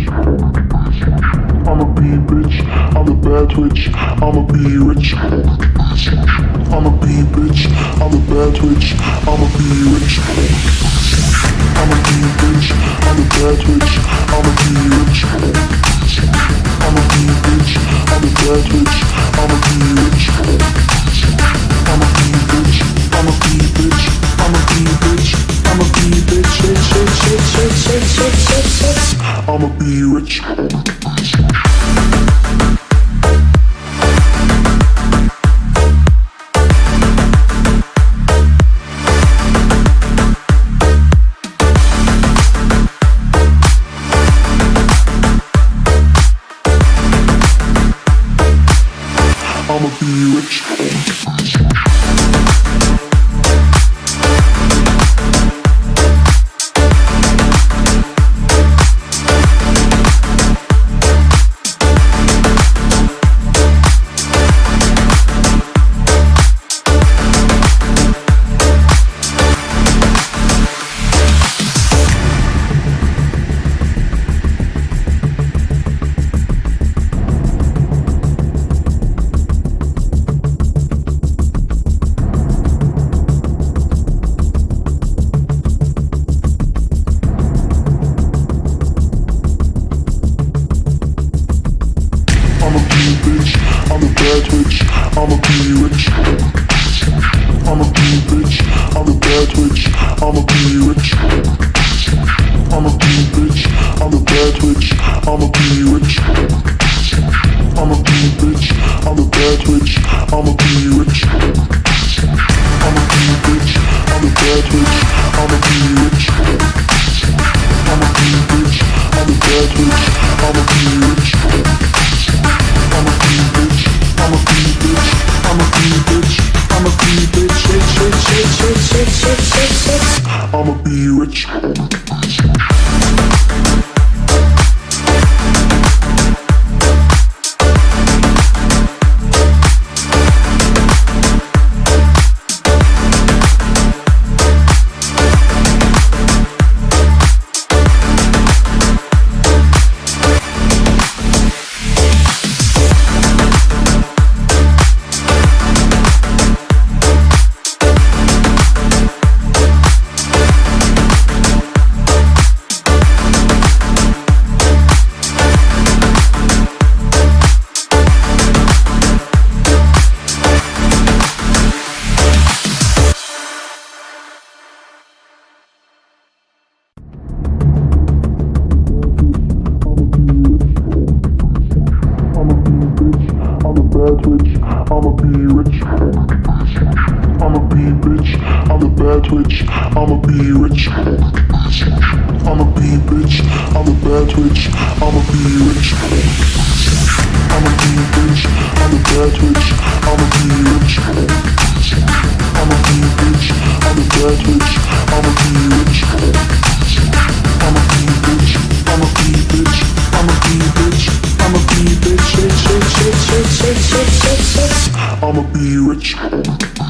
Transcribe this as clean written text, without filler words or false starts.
I'ma be bitch, I'm a bad witch, I'ma be rich. I'ma be bitch, I'm a bad witch, I'ma be rich. I'ma be bitch, I'm a bad witch, I'ma be rich. I'ma be bitch, I'm a bad witch, I'ma be rich. I'ma be bitch, I'ma be bitch, I'ma be bitch, I'ma be bitch, I'ma be rich. I'ma be rich. I'ma be rich. I'ma be bitch, I'm a bad witch, I'ma be rich. I'ma be bitch, I'm a bad witch, I'ma be rich. I'ma be bitch, I'm a bad witch, I'ma be rich. I'ma be bitch, I'm a bad witch, I'ma be rich. I'ma be bitch, I'm a bad witch, I'ma be rich. I'ma be bitch, I'ma be bitch, I'ma be bitch, I'ma be bitch, I'ma be rich. I'ma be rich. I'ma be bitch, I'm a bad witch, I'ma be rich. I'ma be bitch, I'm a bad witch, I'ma be rich. I'ma be bitch, I'm a bad witch, I'ma be rich. I'ma be bitch, I'm a bad witch, I'ma be rich. I'ma be bitch, I'ma be bitch, I'ma be bitch, I'ma be bitch, I'ma be rich.